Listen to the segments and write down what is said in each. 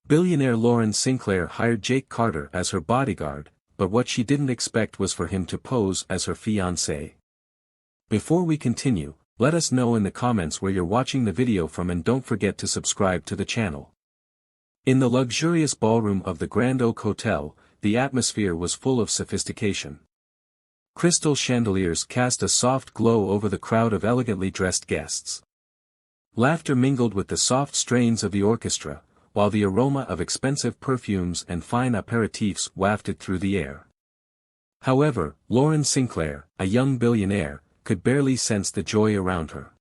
Billionaire Lauren Sinclair hired Jake Carter as her bodyguard, but what she didn't expect was for him to pose as her fiancé. Before we continue, let us know in the comments where you're watching the video from and don't forget to subscribe to the channel. In the luxurious ballroom of the Grand Oak Hotel, the atmosphere was full of sophistication. Crystal chandeliers cast a soft glow over the crowd of elegantly dressed guests. Laughter mingled with the soft strains of the orchestra, while the aroma of expensive perfumes and fine aperitifs wafted through the air. However, Lauren Sinclair, a young billionaire, could barely sense the joy around her.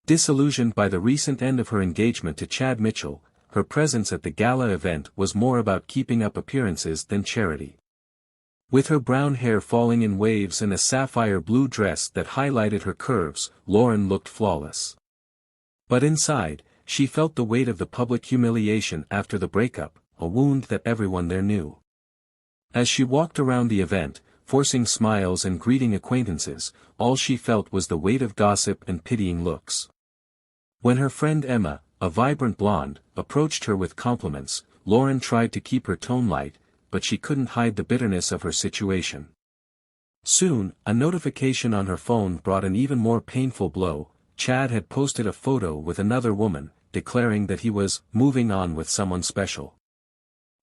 Disillusioned by the recent end of her engagement to Chad Mitchell, her presence at the gala event was more about keeping up appearances than charity. With her brown hair falling in waves and a sapphire blue dress that highlighted her curves, Lauren looked flawless. But inside, she felt the weight of the public humiliation after the breakup, a wound that everyone there knew. As she walked around the event, forcing smiles and greeting acquaintances, all she felt was the weight of gossip and pitying looks. When her friend Emma, a vibrant blonde, approached her with compliments, Lauren tried to keep her tone light, but she couldn't hide the bitterness of her situation. Soon, a notification on her phone brought an even more painful blow. Chad had posted a photo with another woman, declaring that he was moving on with someone special.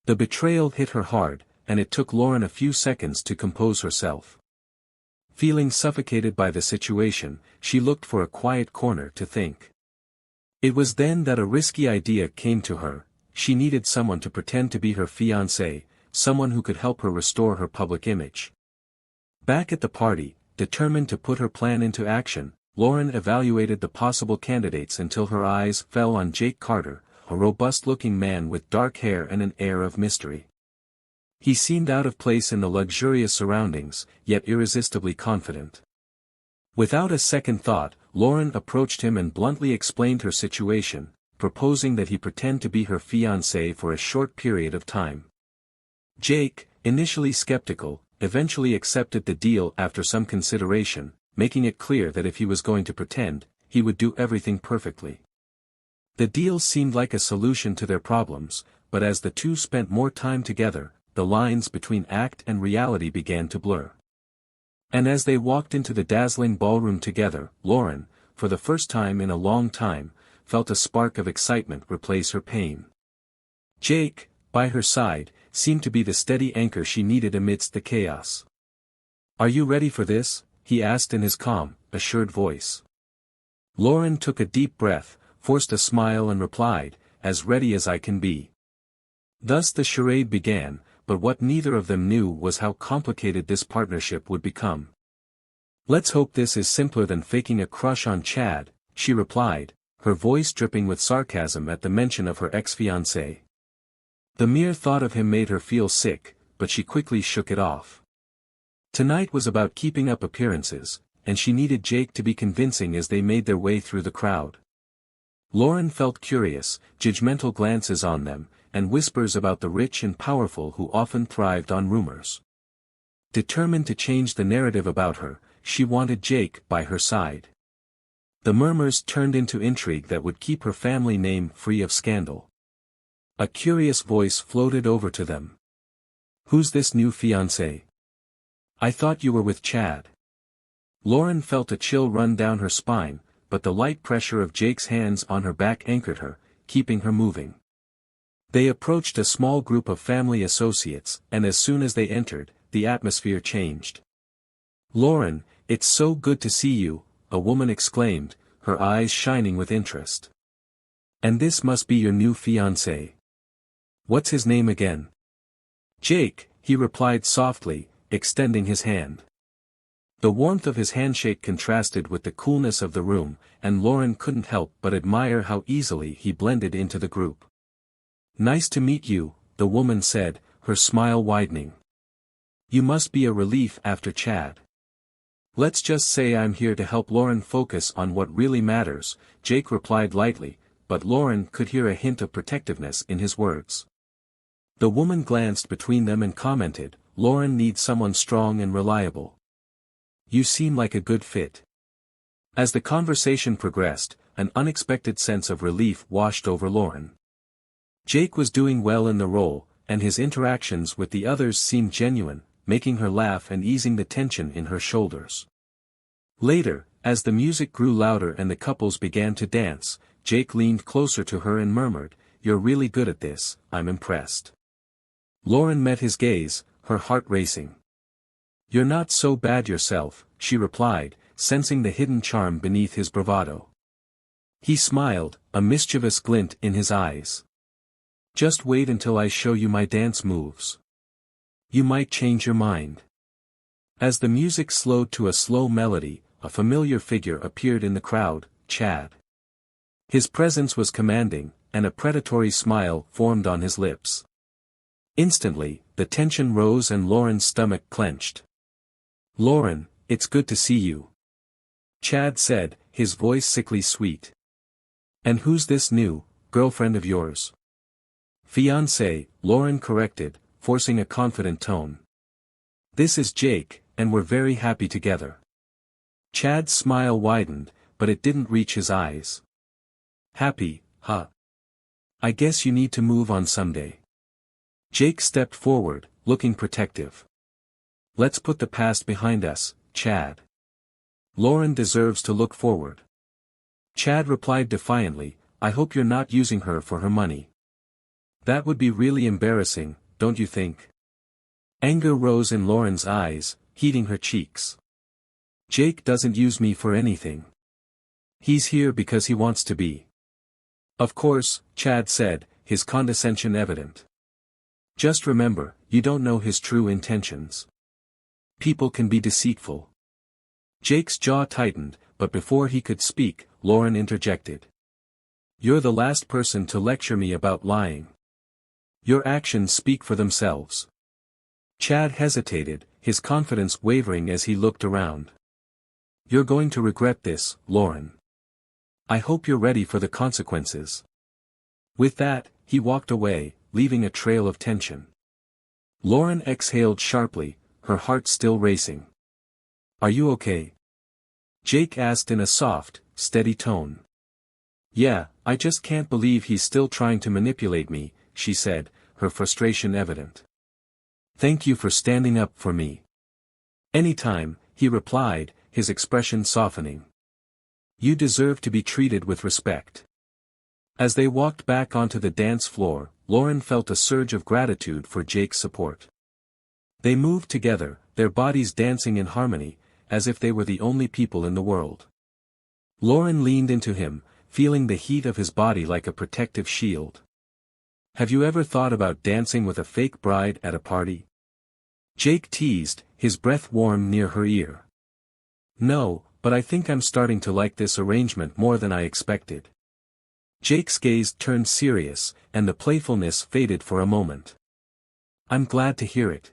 The betrayal hit her hard, and it took Lauren a few seconds to compose herself. Feeling suffocated by the situation, she looked for a quiet corner to think. It was then that a risky idea came to her. She needed someone to pretend to be her fiancé, someone who could help her restore her public image. Back at the party, determined to put her plan into action, Lauren evaluated the possible candidates until her eyes fell on Jake Carter, a robust-looking man with dark hair and an air of mystery. He seemed out of place in the luxurious surroundings, yet irresistibly confident. Without a second thought, Lauren approached him and bluntly explained her situation, proposing that he pretend to be her fiancé for a short period of time. Jake, initially skeptical, eventually accepted the deal after some consideration, making it clear that if he was going to pretend, he would do everything perfectly. The deal seemed like a solution to their problems, but as the two spent more time together, the lines between act and reality began to blur. And as they walked into the dazzling ballroom together, Lauren, for the first time in a long time, felt a spark of excitement replace her pain. Jake, by her side, seemed to be the steady anchor she needed amidst the chaos. "Are you ready for this?" he asked in his calm, assured voice. Lauren took a deep breath, forced a smile and replied, "As ready as I can be." Thus the charade began, but what neither of them knew was how complicated this partnership would become. "Let's hope this is simpler than faking a crush on Chad," she replied, her voice dripping with sarcasm at the mention of her ex-fiancé. The mere thought of him made her feel sick, but she quickly shook it off. Tonight was about keeping up appearances, and she needed Jake to be convincing as they made their way through the crowd. Lauren felt curious, judgmental glances on them, and whispers about the rich and powerful who often thrived on rumors. Determined to change the narrative about her, she wanted Jake by her side. The murmurs turned into intrigue that would keep her family name free of scandal. A curious voice floated over to them. "Who's this new fiancé? I thought you were with Chad." Lauren felt a chill run down her spine, but the light pressure of Jake's hands on her back anchored her, keeping her moving. They approached a small group of family associates, and as soon as they entered, the atmosphere changed. "Lauren, it's so good to see you," a woman exclaimed, her eyes shining with interest. "And this must be your new fiancé. What's his name again?" "Jake," he replied softly, extending his hand. The warmth of his handshake contrasted with the coolness of the room, and Lauren couldn't help but admire how easily he blended into the group. "Nice to meet you," the woman said, her smile widening. "You must be a relief after Chad." "Let's just say I'm here to help Lauren focus on what really matters," Jake replied lightly, but Lauren could hear a hint of protectiveness in his words. The woman glanced between them and commented, "Lauren needs someone strong and reliable. You seem like a good fit." As the conversation progressed, an unexpected sense of relief washed over Lauren. Jake was doing well in the role, and his interactions with the others seemed genuine, making her laugh and easing the tension in her shoulders. Later, as the music grew louder and the couples began to dance, Jake leaned closer to her and murmured, "You're really good at this, I'm impressed." Lauren met his gaze, her heart racing. "You're not so bad yourself," she replied, sensing the hidden charm beneath his bravado. He smiled, a mischievous glint in his eyes. "Just wait until I show you my dance moves. You might change your mind." As the music slowed to a slow melody, a familiar figure appeared in the crowd, Chad. His presence was commanding, and a predatory smile formed on his lips. Instantly, the tension rose and Lauren's stomach clenched. "Lauren, it's good to see you," Chad said, his voice sickly sweet. "And who's this new girlfriend of yours?" "Fiancé," Lauren corrected, forcing a confident tone. "This is Jake, and we're very happy together." Chad's smile widened, but it didn't reach his eyes. "Happy, huh? I guess you need to move on someday." Jake stepped forward, looking protective. "Let's put the past behind us, Chad. Lauren deserves to look forward." Chad replied defiantly, "I hope you're not using her for her money. That would be really embarrassing, don't you think?" Anger rose in Lauren's eyes, heating her cheeks. "Jake doesn't use me for anything. He's here because he wants to be." "Of course," Chad said, his condescension evident. "Just remember, you don't know his true intentions. People can be deceitful." Jake's jaw tightened, but before he could speak, Lauren interjected. "You're the last person to lecture me about lying. Your actions speak for themselves." Chad hesitated, his confidence wavering as he looked around. "You're going to regret this, Lauren. I hope you're ready for the consequences." With that, he walked away, leaving a trail of tension. Lauren exhaled sharply, her heart still racing. "Are you okay?" Jake asked in a soft, steady tone. "Yeah, I just can't believe he's still trying to manipulate me," she said, her frustration evident. "Thank you for standing up for me." "Anytime," he replied, his expression softening. "You deserve to be treated with respect." As they walked back onto the dance floor, Lauren felt a surge of gratitude for Jake's support. They moved together, their bodies dancing in harmony, as if they were the only people in the world. Lauren leaned into him, feeling the heat of his body like a protective shield. "Have you ever thought about dancing with a fake bride at a party?" Jake teased, his breath warm near her ear. "No, but I think I'm starting to like this arrangement more than I expected." Jake's gaze turned serious, and the playfulness faded for a moment. "I'm glad to hear it.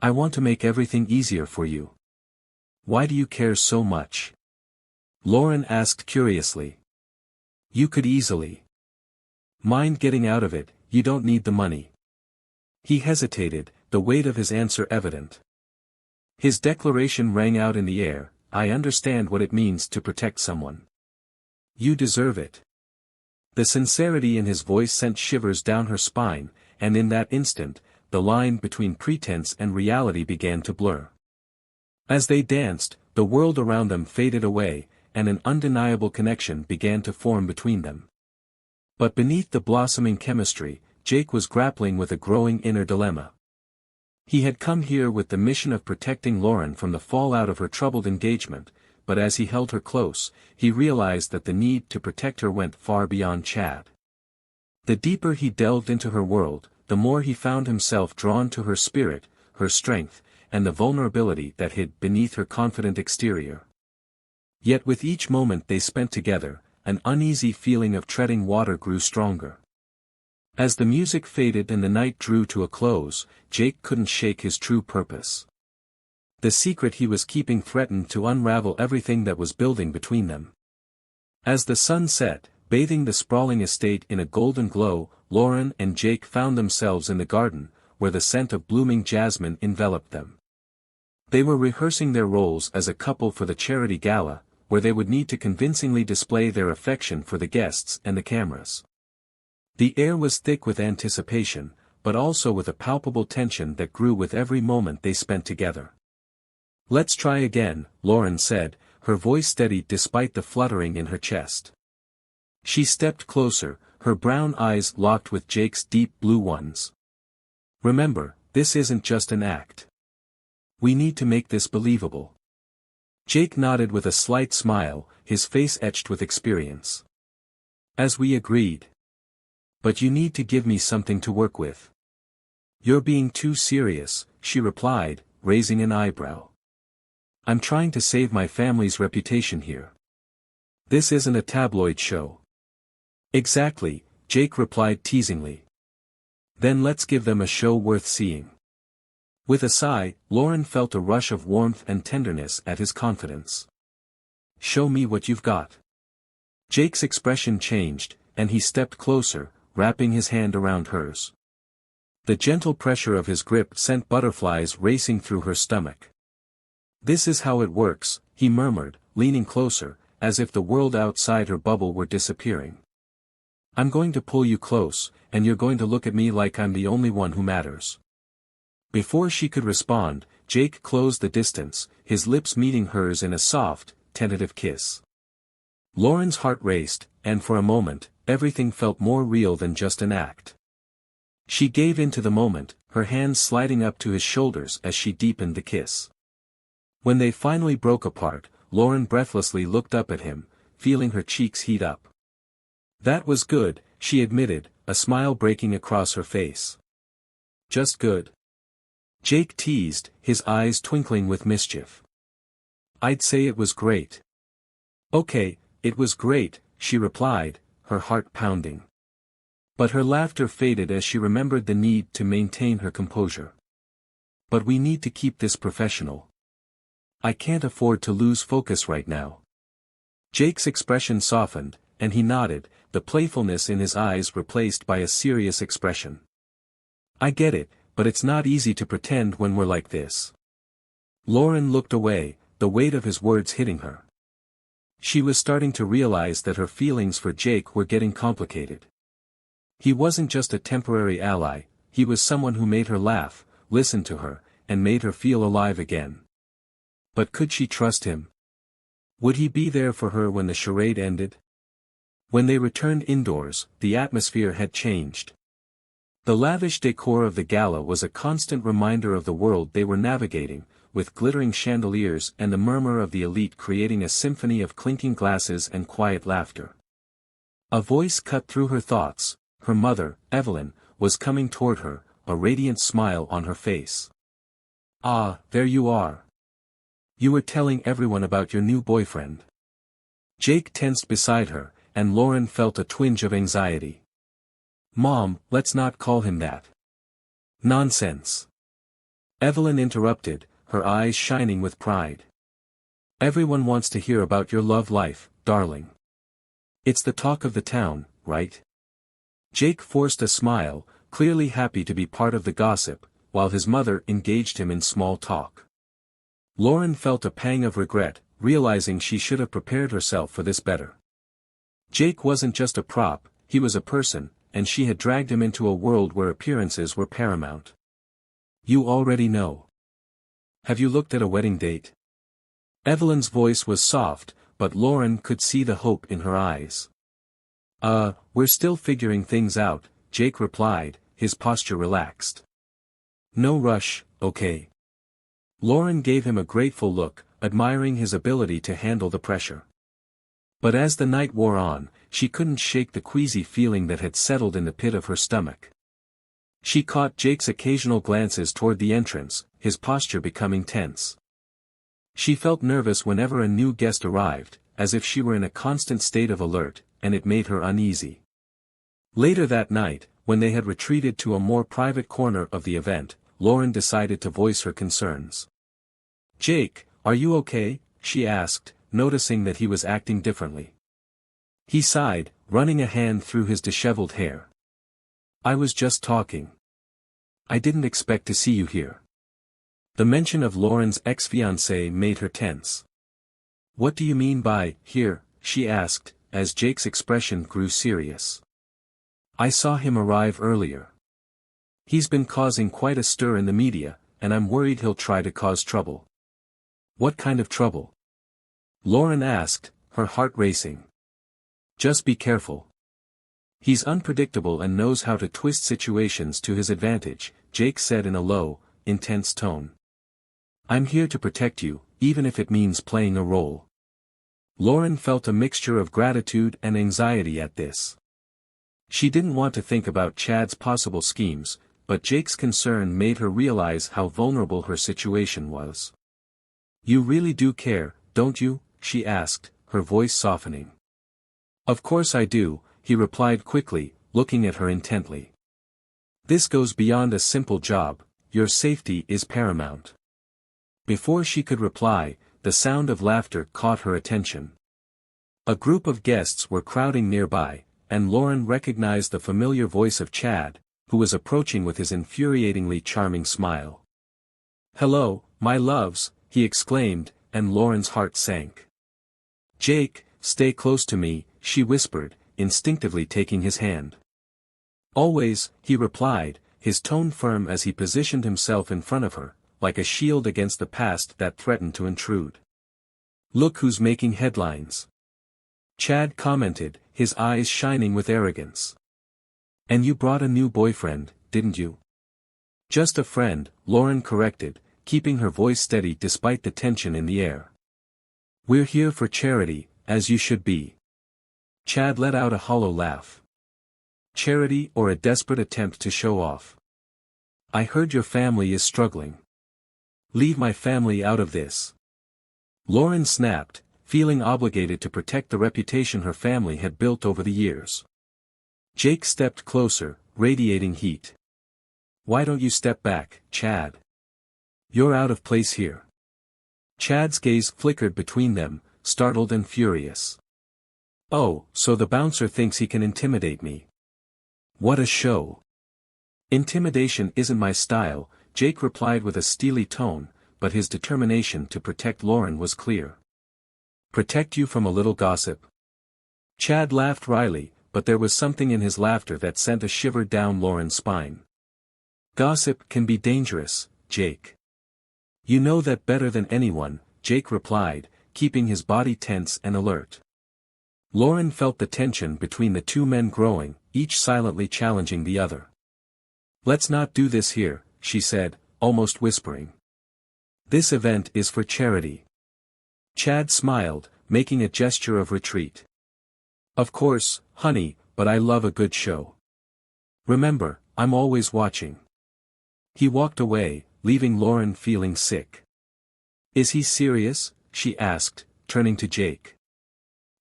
I want to make everything easier for you." "Why do you care so much?" Lauren asked curiously. "You could easily mind getting out of it, you don't need the money." He hesitated, the weight of his answer evident. His declaration rang out in the air, "I understand what it means to protect someone. You deserve it." The sincerity in his voice sent shivers down her spine, and in that instant, the line between pretense and reality began to blur. As they danced, the world around them faded away, and an undeniable connection began to form between them. But beneath the blossoming chemistry, Jake was grappling with a growing inner dilemma. He had come here with the mission of protecting Lauren from the fallout of her troubled engagement, but as he held her close, he realized that the need to protect her went far beyond Chad. The deeper he delved into her world, the more he found himself drawn to her spirit, her strength, and the vulnerability that hid beneath her confident exterior. Yet with each moment they spent together, an uneasy feeling of treading water grew stronger. As the music faded and the night drew to a close, Jake couldn't shake his true purpose. The secret he was keeping threatened to unravel everything that was building between them. As the sun set, bathing the sprawling estate in a golden glow, Lauren and Jake found themselves in the garden, where the scent of blooming jasmine enveloped them. They were rehearsing their roles as a couple for the charity gala, where they would need to convincingly display their affection for the guests and the cameras. The air was thick with anticipation, but also with a palpable tension that grew with every moment they spent together. "Let's try again," Lauren said, her voice steady despite the fluttering in her chest. She stepped closer, her brown eyes locked with Jake's deep blue ones. "Remember, this isn't just an act. We need to make this believable." Jake nodded with a slight smile, his face etched with experience. "As we agreed. But you need to give me something to work with." "You're being too serious," she replied, raising an eyebrow. "I'm trying to save my family's reputation here. This isn't a tabloid show." "Exactly," Jake replied teasingly. "Then let's give them a show worth seeing." With a sigh, Lauren felt a rush of warmth and tenderness at his confidence. "Show me what you've got." Jake's expression changed, and he stepped closer, wrapping his hand around hers. The gentle pressure of his grip sent butterflies racing through her stomach. "This is how it works," he murmured, leaning closer, as if the world outside her bubble were disappearing. "I'm going to pull you close, and you're going to look at me like I'm the only one who matters." Before she could respond, Jake closed the distance, his lips meeting hers in a soft, tentative kiss. Lauren's heart raced, and for a moment, everything felt more real than just an act. She gave in to the moment, her hands sliding up to his shoulders as she deepened the kiss. When they finally broke apart, Lauren breathlessly looked up at him, feeling her cheeks heat up. "That was good," she admitted, a smile breaking across her face. "Just good?" Jake teased, his eyes twinkling with mischief. "I'd say it was great." "Okay, it was great," she replied, her heart pounding. But her laughter faded as she remembered the need to maintain her composure. "But we need to keep this professional. I can't afford to lose focus right now." Jake's expression softened, and he nodded, the playfulness in his eyes replaced by a serious expression. "I get it, but it's not easy to pretend when we're like this." Lauren looked away, the weight of his words hitting her. She was starting to realize that her feelings for Jake were getting complicated. He wasn't just a temporary ally, he was someone who made her laugh, listened to her, and made her feel alive again. But could she trust him? Would he be there for her when the charade ended? When they returned indoors, the atmosphere had changed. The lavish decor of the gala was a constant reminder of the world they were navigating, with glittering chandeliers and the murmur of the elite creating a symphony of clinking glasses and quiet laughter. A voice cut through her thoughts. Her mother, Evelyn, was coming toward her, a radiant smile on her face. "Ah, there you are. You were telling everyone about your new boyfriend." Jake tensed beside her, and Lauren felt a twinge of anxiety. "Mom, let's not call him that." "Nonsense." Evelyn interrupted, her eyes shining with pride. "Everyone wants to hear about your love life, darling. It's the talk of the town, right?" Jake forced a smile, clearly happy to be part of the gossip, while his mother engaged him in small talk. Lauren felt a pang of regret, realizing she should have prepared herself for this better. Jake wasn't just a prop, he was a person, and she had dragged him into a world where appearances were paramount. "You already know. Have you looked at a wedding date?" Evelyn's voice was soft, but Lauren could see the hope in her eyes. We're still figuring things out," Jake replied, his posture relaxed. "No rush, okay?" Lauren gave him a grateful look, admiring his ability to handle the pressure. But as the night wore on, she couldn't shake the queasy feeling that had settled in the pit of her stomach. She caught Jake's occasional glances toward the entrance, his posture becoming tense. She felt nervous whenever a new guest arrived, as if she were in a constant state of alert, and it made her uneasy. Later that night, when they had retreated to a more private corner of the event, Lauren decided to voice her concerns. "Jake, are you okay?" she asked, noticing that he was acting differently. He sighed, running a hand through his disheveled hair. "I was just talking. I didn't expect to see you here." The mention of Lauren's ex-fiancé made her tense. "What do you mean by, here?" she asked, as Jake's expression grew serious. I saw him arrive earlier. He's been causing quite a stir in the media, and I'm worried he'll try to cause trouble. What kind of trouble? Lauren asked, her heart racing. Just be careful. He's unpredictable and knows how to twist situations to his advantage, Jake said in a low, intense tone. I'm here to protect you, even if it means playing a role. Lauren felt a mixture of gratitude and anxiety at this. She didn't want to think about Chad's possible schemes, but Jake's concern made her realize how vulnerable her situation was. You really do care, don't you? She asked, her voice softening. Of course I do, he replied quickly, looking at her intently. This goes beyond a simple job, your safety is paramount. Before she could reply, the sound of laughter caught her attention. A group of guests were crowding nearby, and Lauren recognized the familiar voice of Chad, who was approaching with his infuriatingly charming smile. Hello, my loves, he exclaimed, and Lauren's heart sank. Jake, stay close to me, she whispered, instinctively taking his hand. Always, he replied, his tone firm as he positioned himself in front of her, like a shield against the past that threatened to intrude. Look who's making headlines. Chad commented, his eyes shining with arrogance. And you brought a new boyfriend, didn't you? Just a friend, Lauren corrected, keeping her voice steady despite the tension in the air. We're here for charity, as you should be. Chad let out a hollow laugh. Charity or a desperate attempt to show off? I heard your family is struggling. Leave my family out of this. Lauren snapped, feeling obligated to protect the reputation her family had built over the years. Jake stepped closer, radiating heat. Why don't you step back, Chad? You're out of place here. Chad's gaze flickered between them, startled and furious. Oh, so the bouncer thinks he can intimidate me. What a show. Intimidation isn't my style, Jake replied with a steely tone, but his determination to protect Lauren was clear. Protect you from a little gossip? Chad laughed wryly, but there was something in his laughter that sent a shiver down Lauren's spine. Gossip can be dangerous, Jake. You know that better than anyone, Jake replied, keeping his body tense and alert. Lauren felt the tension between the two men growing, each silently challenging the other. Let's not do this here, she said, almost whispering. This event is for charity. Chad smiled, making a gesture of retreat. Of course, honey, but I love a good show. Remember, I'm always watching. He walked away, leaving Lauren feeling sick. Is he serious? She asked, turning to Jake.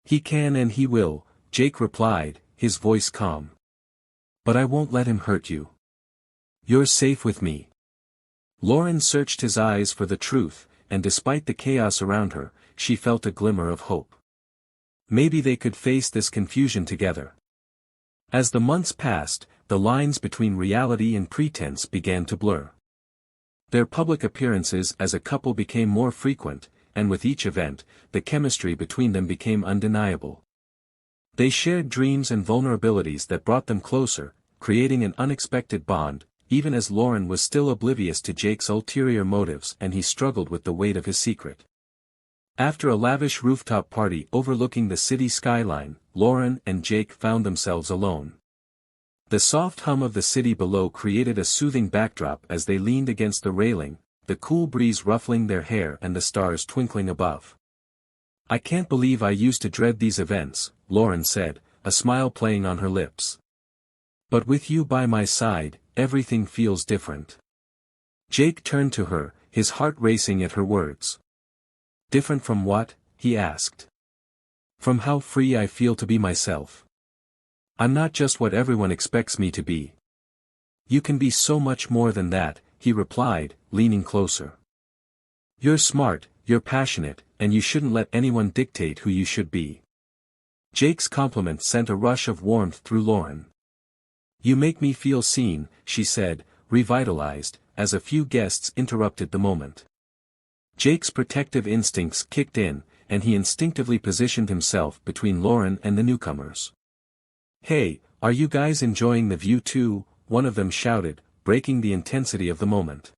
He can and he will, Jake replied, his voice calm. But I won't let him hurt you. You're safe with me. Lauren searched his eyes for the truth, and despite the chaos around her, she felt a glimmer of hope. Maybe they could face this confusion together. As the months passed, the lines between reality and pretense began to blur. Their public appearances as a couple became more frequent, and with each event, the chemistry between them became undeniable. They shared dreams and vulnerabilities that brought them closer, creating an unexpected bond, even as Lauren was still oblivious to Jake's ulterior motives and he struggled with the weight of his secret. After a lavish rooftop party overlooking the city skyline, Lauren and Jake found themselves alone. The soft hum of the city below created a soothing backdrop as they leaned against the railing, the cool breeze ruffling their hair and the stars twinkling above. I can't believe I used to dread these events, Lauren said, a smile playing on her lips. But with you by my side, everything feels different. Jake turned to her, his heart racing at her words. Different from what? He asked. From how free I feel to be myself. I'm not just what everyone expects me to be. You can be so much more than that, he replied, leaning closer. You're smart, you're passionate, and you shouldn't let anyone dictate who you should be. Jake's compliment sent a rush of warmth through Lauren. You make me feel seen, she said, revitalized, as a few guests interrupted the moment. Jake's protective instincts kicked in, and he instinctively positioned himself between Lauren and the newcomers. Hey, "Are you guys enjoying the view too?" one of them shouted, breaking the intensity of the moment.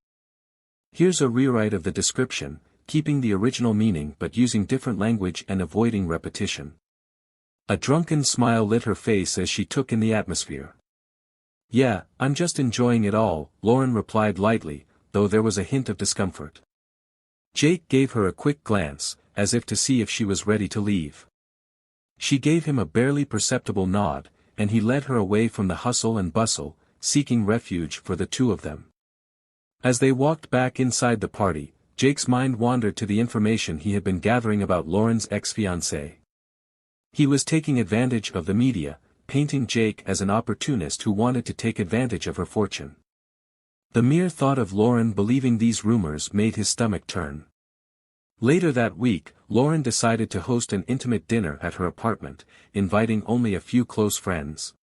Here's a rewrite of the description, keeping the original meaning but using different language and avoiding repetition. A drunken smile lit her face as she took in the atmosphere. "Yeah, I'm just enjoying it all," Lauren replied lightly, though there was a hint of discomfort. Jake gave her a quick glance, as if to see if she was ready to leave. She gave him a barely perceptible nod, and he led her away from the hustle and bustle, seeking refuge for the two of them. As they walked back inside the party, Jake's mind wandered to the information he had been gathering about Lauren's ex-fiancé. He was taking advantage of the media, painting Jake as an opportunist who wanted to take advantage of her fortune. The mere thought of Lauren believing these rumors made his stomach turn. Later that week, Lauren decided to host an intimate dinner at her apartment, inviting only a few close friends.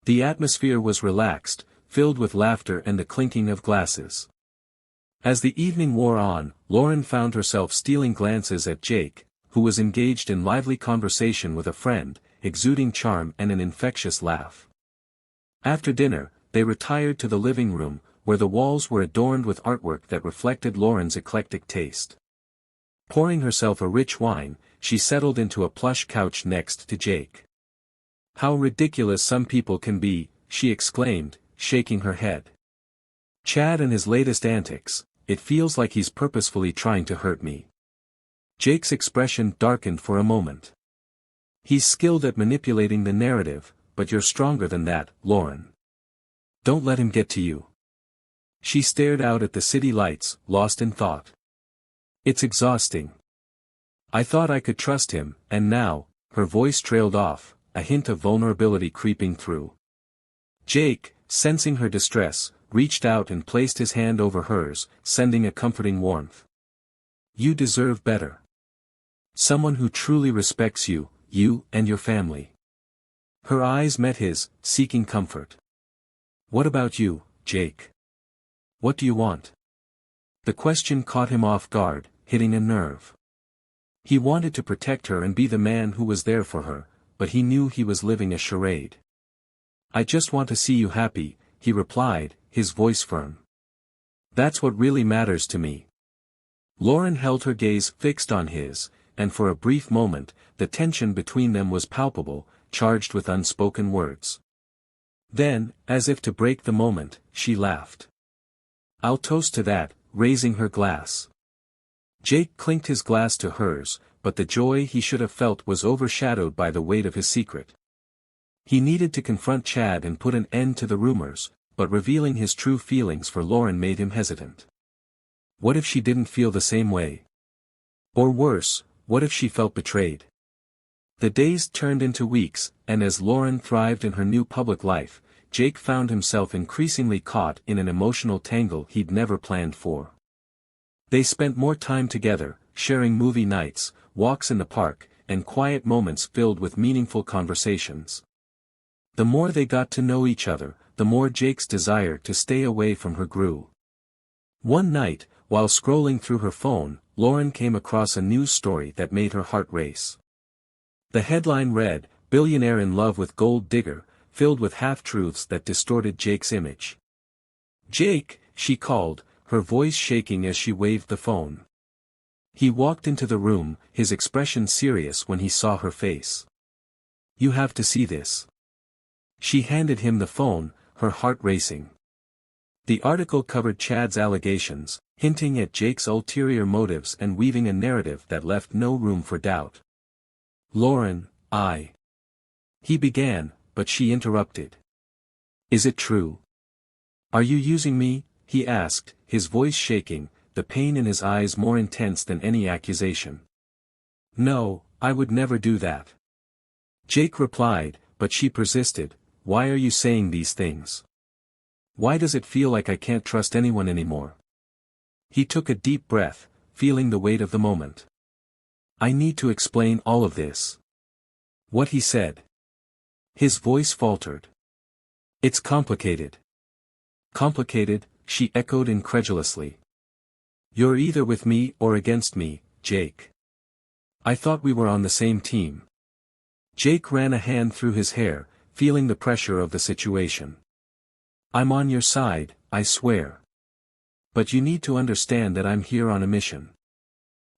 The atmosphere was relaxed, filled with laughter and the clinking of glasses. As the evening wore on, Lauren found herself stealing glances at Jake, who was engaged in lively conversation with a friend, exuding charm and an infectious laugh. After dinner, they retired to the living room, where the walls were adorned with artwork that reflected Lauren's eclectic taste. Pouring herself a rich wine, she settled into a plush couch next to Jake. "How ridiculous some people can be," she exclaimed, shaking her head. "Chad and his latest antics, it feels like he's purposefully trying to hurt me." Jake's expression darkened for a moment. "He's skilled at manipulating the narrative, but you're stronger than that, Lauren. Don't let him get to you." She stared out at the city lights, lost in thought. "It's exhausting. I thought I could trust him, and now," her voice trailed off, a hint of vulnerability creeping through. Jake, sensing her distress, reached out and placed his hand over hers, sending a comforting warmth. "You deserve better. Someone who truly respects you, you and your family." Her eyes met his, seeking comfort. "What about you, Jake? What do you want?" The question caught him off guard, hitting a nerve. He wanted to protect her and be the man who was there for her, but he knew he was living a charade. "I just want to see you happy," he replied, his voice firm. "That's what really matters to me." Lauren held her gaze fixed on his, and for a brief moment, the tension between them was palpable, charged with unspoken words. Then, as if to break the moment, she laughed. "I'll toast to that," raising her glass. Jake clinked his glass to hers, but the joy he should have felt was overshadowed by the weight of his secret. He needed to confront Chad and put an end to the rumors, but revealing his true feelings for Lauren made him hesitant. What if she didn't feel the same way? Or worse, what if she felt betrayed? The days turned into weeks, and as Lauren thrived in her new public life, Jake found himself increasingly caught in an emotional tangle he'd never planned for. They spent more time together, sharing movie nights, walks in the park, and quiet moments filled with meaningful conversations. The more they got to know each other, the more Jake's desire to stay away from her grew. One night, while scrolling through her phone, Lauren came across a news story that made her heart race. The headline read, "Billionaire in love with gold digger," filled with half-truths that distorted Jake's image. "Jake," she called, her voice shaking as she waved the phone. He walked into the room, his expression serious when he saw her face. "You have to see this." She handed him the phone, her heart racing. The article covered Chad's allegations, hinting at Jake's ulterior motives and weaving a narrative that left no room for doubt. "Lauren, he began, but she interrupted. "Is it true? Are you using me?" he asked, his voice shaking, the pain in his eyes more intense than any accusation. "No, I would never do that." Jake replied, but she persisted, "Why are you saying these things? Why does it feel like I can't trust anyone anymore?" He took a deep breath, feeling the weight of the moment. "I need to explain all of this." "What?" he said. His voice faltered. "It's complicated." "Complicated?" she echoed incredulously. "You're either with me or against me, Jake. I thought we were on the same team." Jake ran a hand through his hair, feeling the pressure of the situation. I'm on your side, I swear. But you need to understand that I'm here on a mission.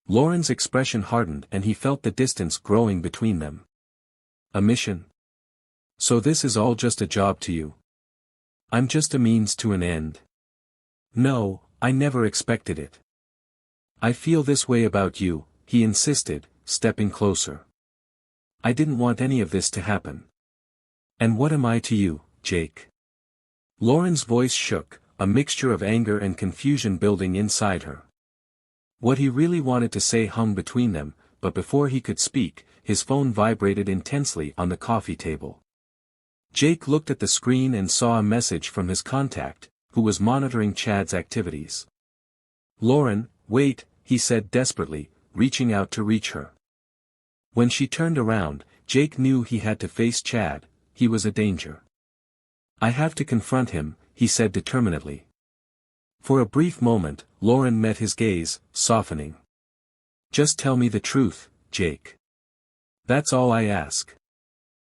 Lauren's expression hardened and he felt the distance growing between them. A mission? So this is all just a job to you? I'm just a means to an end. No, I never expected it. I feel this way about you, he insisted, stepping closer. I didn't want any of this to happen. And what am I to you, Jake? Lauren's voice shook, a mixture of anger and confusion building inside her. What he really wanted to say hung between them, but before he could speak, his phone vibrated intensely on the coffee table. Jake looked at the screen and saw a message from his contact, who was monitoring Chad's activities. Lauren, wait, he said desperately, reaching out to reach her. When she turned around, Jake knew he had to face Chad. He was a danger. I have to confront him, he said determinedly. For a brief moment, Lauren met his gaze, softening. Just tell me the truth, Jake. That's all I ask.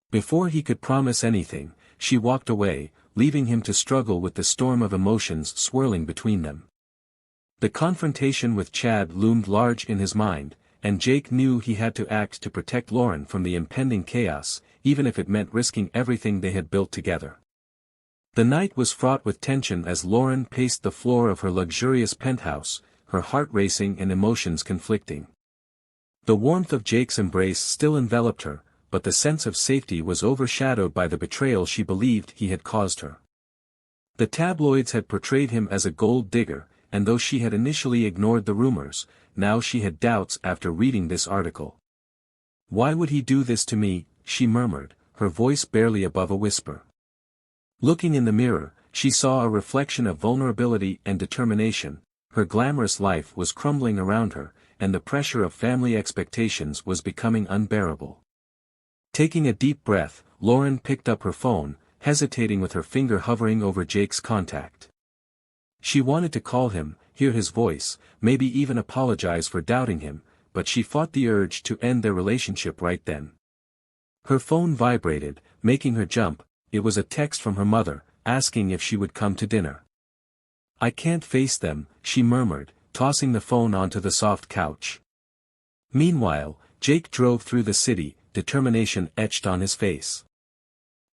Before he could promise anything, she walked away, leaving him to struggle with the storm of emotions swirling between them. The confrontation with Chad loomed large in his mind, and Jake knew he had to act to protect Lauren from the impending chaos, even if it meant risking everything they had built together. The night was fraught with tension as Lauren paced the floor of her luxurious penthouse, her heart racing and emotions conflicting. The warmth of Jake's embrace still enveloped her, but the sense of safety was overshadowed by the betrayal she believed he had caused her. The tabloids had portrayed him as a gold digger, and though she had initially ignored the rumors, now she had doubts after reading this article. Why would he do this to me, she murmured, her voice barely above a whisper. Looking in the mirror, she saw a reflection of vulnerability and determination. Her glamorous life was crumbling around her, and the pressure of family expectations was becoming unbearable. Taking a deep breath, Lauren picked up her phone, hesitating with her finger hovering over Jake's contact. She wanted to call him, hear his voice, maybe even apologize for doubting him, but she fought the urge to end their relationship right then. Her phone vibrated, making her jump. It was a text from her mother, asking if she would come to dinner. I can't face them, she murmured, tossing the phone onto the soft couch. Meanwhile, Jake drove through the city, determination etched on his face.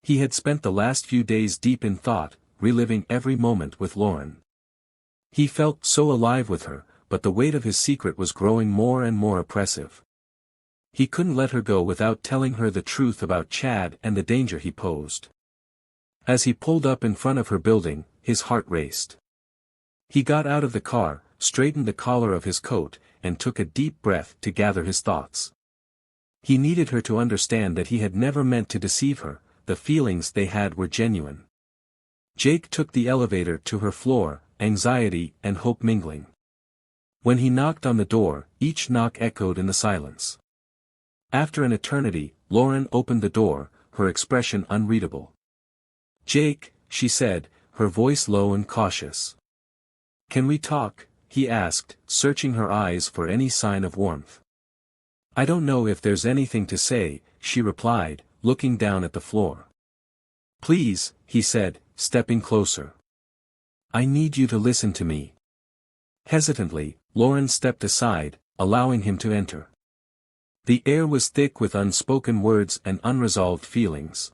He had spent the last few days deep in thought, reliving every moment with Lauren. He felt so alive with her, but the weight of his secret was growing more and more oppressive. He couldn't let her go without telling her the truth about Chad and the danger he posed. As he pulled up in front of her building, his heart raced. He got out of the car, straightened the collar of his coat, and took a deep breath to gather his thoughts. He needed her to understand that he had never meant to deceive her, the feelings they had were genuine. Jake took the elevator to her floor, anxiety and hope mingling. When he knocked on the door, each knock echoed in the silence. After an eternity, Lauren opened the door, her expression unreadable. Jake, she said, her voice low and cautious. Can we talk? He asked, searching her eyes for any sign of warmth. I don't know if there's anything to say, she replied, looking down at the floor. Please, he said, stepping closer. I need you to listen to me. Hesitantly, Lauren stepped aside, allowing him to enter. The air was thick with unspoken words and unresolved feelings.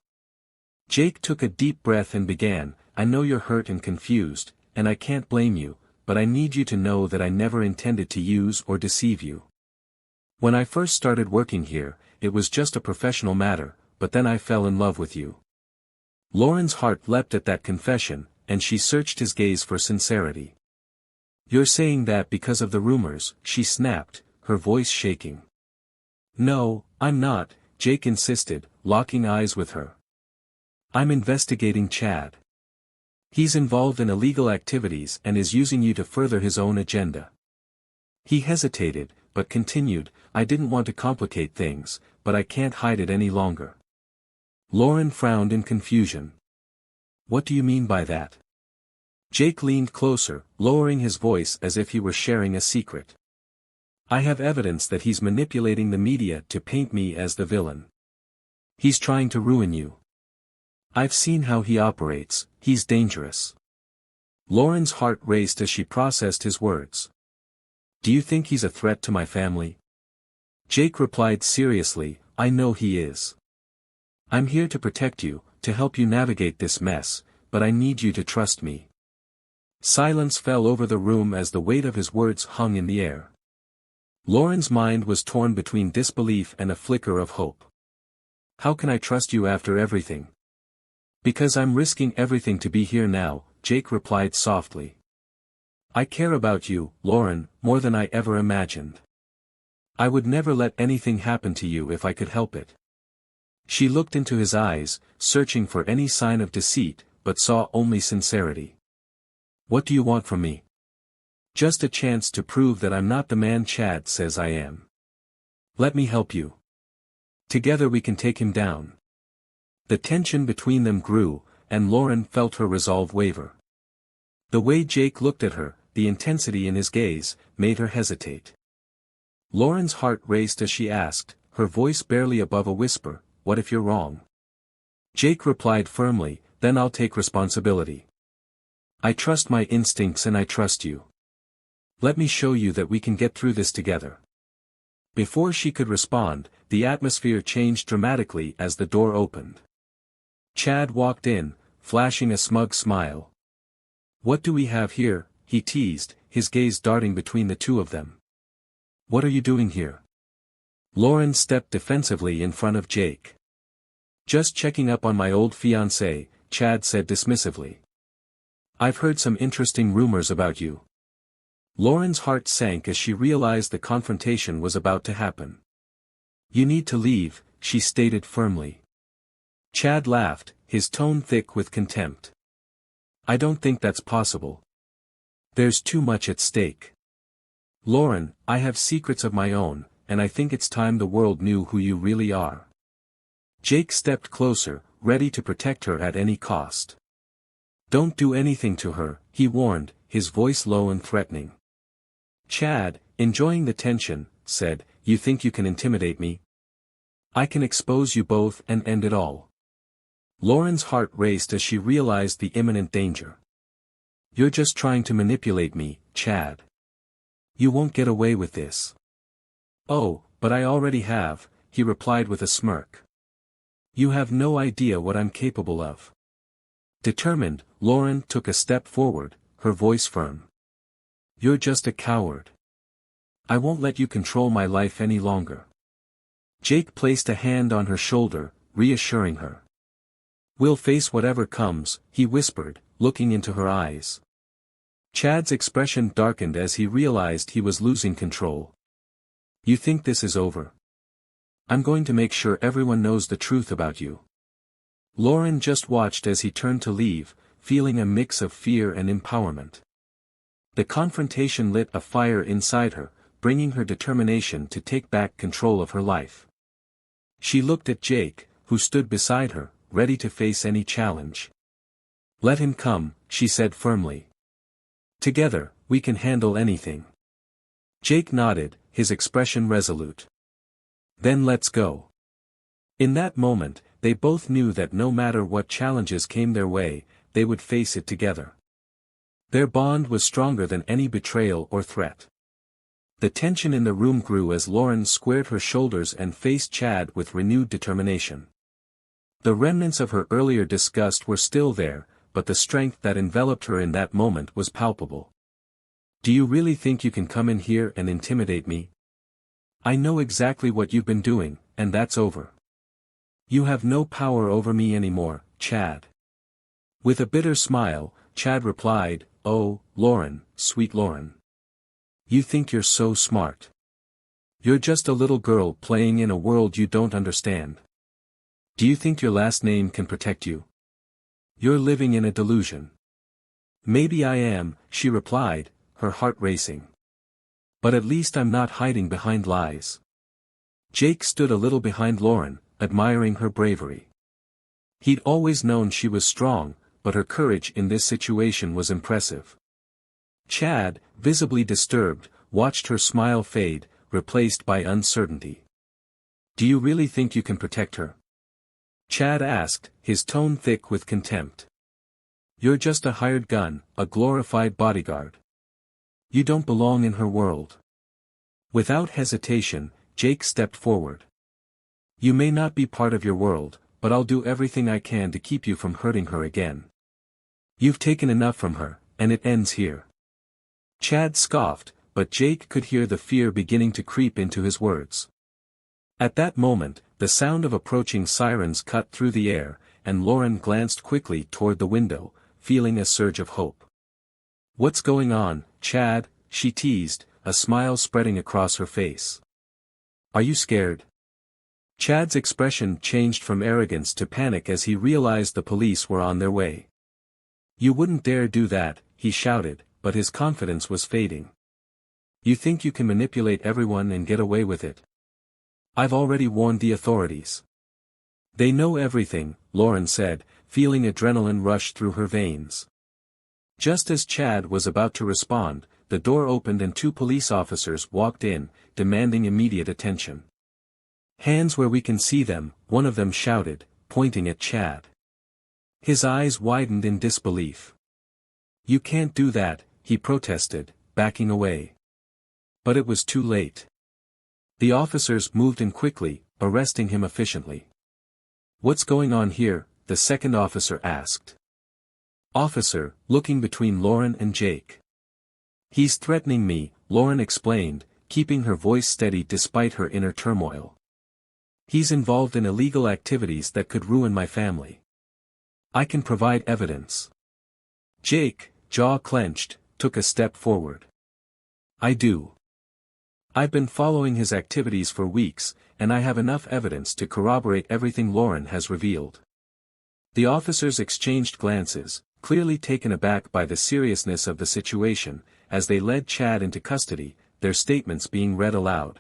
Jake took a deep breath and began, I know you're hurt and confused, and I can't blame you, but I need you to know that I never intended to use or deceive you. When I first started working here, it was just a professional matter, but then I fell in love with you. Lauren's heart leapt at that confession, and she searched his gaze for sincerity. You're saying that because of the rumors, she snapped, her voice shaking. No, I'm not, Jake insisted, locking eyes with her. I'm investigating Chad. He's involved in illegal activities and is using you to further his own agenda. He hesitated, but continued, I didn't want to complicate things, but I can't hide it any longer. Lauren frowned in confusion. What do you mean by that? Jake leaned closer, lowering his voice as if he were sharing a secret. I have evidence that he's manipulating the media to paint me as the villain. He's trying to ruin you. I've seen how he operates, he's dangerous. Lauren's heart raced as she processed his words. Do you think he's a threat to my family? Jake replied seriously, I know he is. I'm here to protect you, to help you navigate this mess, but I need you to trust me. Silence fell over the room as the weight of his words hung in the air. Lauren's mind was torn between disbelief and a flicker of hope. How can I trust you after everything? Because I'm risking everything to be here now, Jake replied softly. I care about you, Lauren, more than I ever imagined. I would never let anything happen to you if I could help it. She looked into his eyes, searching for any sign of deceit, but saw only sincerity. What do you want from me? Just a chance to prove that I'm not the man Chad says I am. Let me help you. Together we can take him down. The tension between them grew, and Lauren felt her resolve waver. The way Jake looked at her, the intensity in his gaze, made her hesitate. Lauren's heart raced as she asked, her voice barely above a whisper, what if you're wrong? Jake replied firmly, then I'll take responsibility. I trust my instincts and I trust you. Let me show you that we can get through this together. Before she could respond, the atmosphere changed dramatically as the door opened. Chad walked in, flashing a smug smile. What do we have here? He teased, his gaze darting between the two of them. What are you doing here? Lauren stepped defensively in front of Jake. Just checking up on my old fiancé, Chad said dismissively. I've heard some interesting rumors about you. Lauren's heart sank as she realized the confrontation was about to happen. You need to leave, she stated firmly. Chad laughed, his tone thick with contempt. I don't think that's possible. There's too much at stake. Lauren, I have secrets of my own, and I think it's time the world knew who you really are. Jake stepped closer, ready to protect her at any cost. Don't do anything to her, he warned, his voice low and threatening. Chad, enjoying the tension, said, you think you can intimidate me? I can expose you both and end it all. Lauren's heart raced as she realized the imminent danger. You're just trying to manipulate me, Chad. You won't get away with this. Oh, but I already have, he replied with a smirk. You have no idea what I'm capable of. Determined, Lauren took a step forward, her voice firm. You're just a coward. I won't let you control my life any longer. Jake placed a hand on her shoulder, reassuring her. We'll face whatever comes, he whispered, looking into her eyes. Chad's expression darkened as he realized he was losing control. You think this is over? I'm going to make sure everyone knows the truth about you. Lauren just watched as he turned to leave, feeling a mix of fear and empowerment. The confrontation lit a fire inside her, bringing her determination to take back control of her life. She looked at Jake, who stood beside her, ready to face any challenge. Let him come, she said firmly. Together, we can handle anything. Jake nodded, his expression resolute. Then let's go. In that moment, they both knew that no matter what challenges came their way, they would face it together. Their bond was stronger than any betrayal or threat. The tension in the room grew as Lauren squared her shoulders and faced Chad with renewed determination. The remnants of her earlier disgust were still there, but the strength that enveloped her in that moment was palpable. Do you really think you can come in here and intimidate me? I know exactly what you've been doing, and that's over. You have no power over me anymore, Chad. With a bitter smile, Chad replied, Oh, Lauren, sweet Lauren. You think you're so smart. You're just a little girl playing in a world you don't understand. Do you think your last name can protect you? You're living in a delusion. Maybe I am, she replied, her heart racing. But at least I'm not hiding behind lies. Jake stood a little behind Lauren, admiring her bravery. He'd always known she was strong, but her courage in this situation was impressive. Chad, visibly disturbed, watched her smile fade, replaced by uncertainty. Do you really think you can protect her? Chad asked, his tone thick with contempt. You're just a hired gun, a glorified bodyguard. You don't belong in her world. Without hesitation, Jake stepped forward. You may not be part of your world, but I'll do everything I can to keep you from hurting her again. You've taken enough from her, and it ends here. Chad scoffed, but Jake could hear the fear beginning to creep into his words. At that moment, the sound of approaching sirens cut through the air, and Lauren glanced quickly toward the window, feeling a surge of hope. What's going on, Chad? She teased, a smile spreading across her face. Are you scared? Chad's expression changed from arrogance to panic as he realized the police were on their way. You wouldn't dare do that, he shouted, but his confidence was fading. You think you can manipulate everyone and get away with it? I've already warned the authorities. They know everything, Lauren said, feeling adrenaline rush through her veins. Just as Chad was about to respond, the door opened and two police officers walked in, demanding immediate attention. Hands where we can see them, one of them shouted, pointing at Chad. His eyes widened in disbelief. You can't do that, he protested, backing away. But it was too late. The officers moved in quickly, arresting him efficiently. What's going on here? The second officer asked. Officer, looking between Lauren and Jake. He's threatening me, Lauren explained, keeping her voice steady despite her inner turmoil. He's involved in illegal activities that could ruin my family. I can provide evidence. Jake, jaw clenched, took a step forward. I do. I've been following his activities for weeks, and I have enough evidence to corroborate everything Lauren has revealed. The officers exchanged glances, clearly taken aback by the seriousness of the situation, as they led Chad into custody, their statements being read aloud.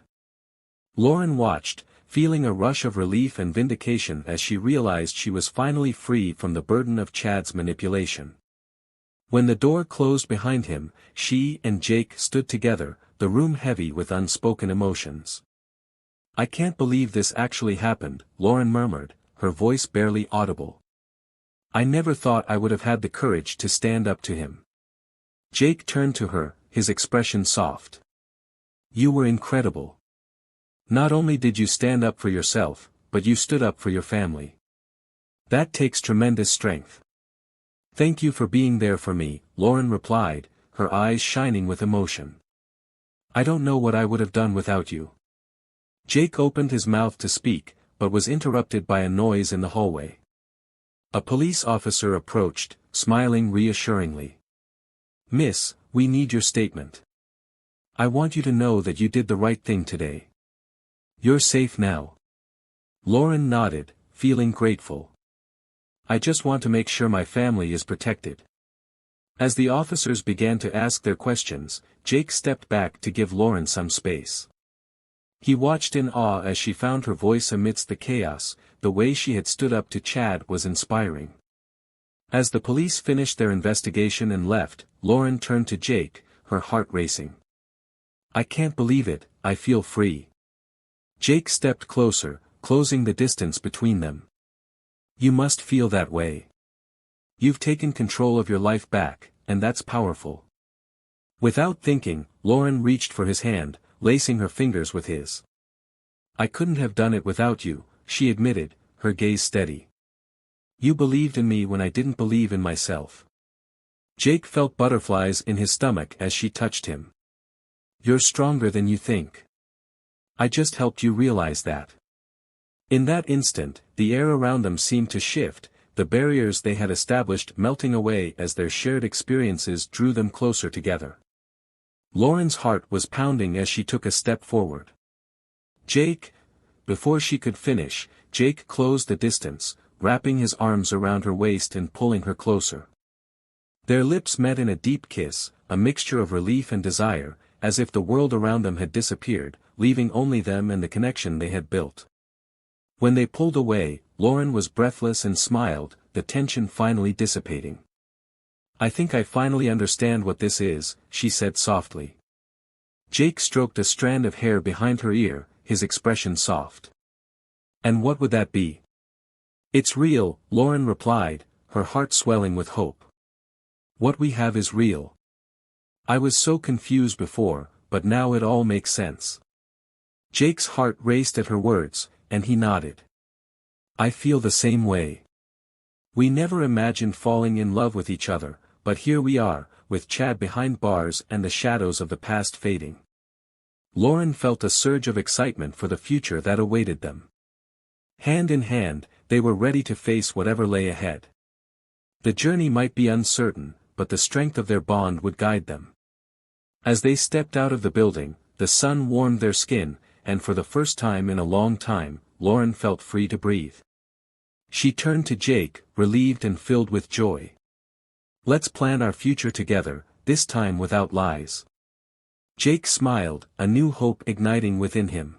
Lauren watched, feeling a rush of relief and vindication as she realized she was finally free from the burden of Chad's manipulation. When the door closed behind him, she and Jake stood together, the room heavy with unspoken emotions. I can't believe this actually happened, Lauren murmured, her voice barely audible. I never thought I would have had the courage to stand up to him. Jake turned to her, his expression soft. You were incredible. Not only did you stand up for yourself, but you stood up for your family. That takes tremendous strength. Thank you for being there for me, Lauren replied, her eyes shining with emotion. I don't know what I would have done without you. Jake opened his mouth to speak, but was interrupted by a noise in the hallway. A police officer approached, smiling reassuringly. Miss, we need your statement. I want you to know that you did the right thing today. You're safe now. Lauren nodded, feeling grateful. I just want to make sure my family is protected. As the officers began to ask their questions, Jake stepped back to give Lauren some space. He watched in awe as she found her voice amidst the chaos, the way she had stood up to Chad was inspiring. As the police finished their investigation and left, Lauren turned to Jake, her heart racing. I can't believe it, I feel free. Jake stepped closer, closing the distance between them. You must feel that way. You've taken control of your life back, and that's powerful. Without thinking, Lauren reached for his hand, lacing her fingers with his. I couldn't have done it without you, she admitted, her gaze steady. You believed in me when I didn't believe in myself. Jake felt butterflies in his stomach as she touched him. You're stronger than you think. I just helped you realize that. In that instant, the air around them seemed to shift, the barriers they had established melting away as their shared experiences drew them closer together. Lauren's heart was pounding as she took a step forward. Jake. Before she could finish, Jake closed the distance, wrapping his arms around her waist and pulling her closer. Their lips met in a deep kiss, a mixture of relief and desire, as if the world around them had disappeared, leaving only them and the connection they had built. When they pulled away, Lauren was breathless and smiled, the tension finally dissipating. I think I finally understand what this is, she said softly. Jake stroked a strand of hair behind her ear, his expression soft. And what would that be? It's real, Lauren replied, her heart swelling with hope. What we have is real. I was so confused before, but now it all makes sense. Jake's heart raced at her words, and he nodded. I feel the same way. We never imagined falling in love with each other, but here we are, with Chad behind bars and the shadows of the past fading. Lauren felt a surge of excitement for the future that awaited them. Hand in hand, they were ready to face whatever lay ahead. The journey might be uncertain, but the strength of their bond would guide them. As they stepped out of the building, the sun warmed their skin, and for the first time in a long time, Lauren felt free to breathe. She turned to Jake, relieved and filled with joy. Let's plan our future together, this time without lies. Jake smiled, a new hope igniting within him.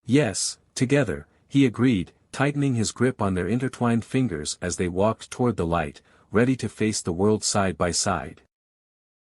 Yes, together, he agreed, tightening his grip on their intertwined fingers as they walked toward the light, ready to face the world side by side.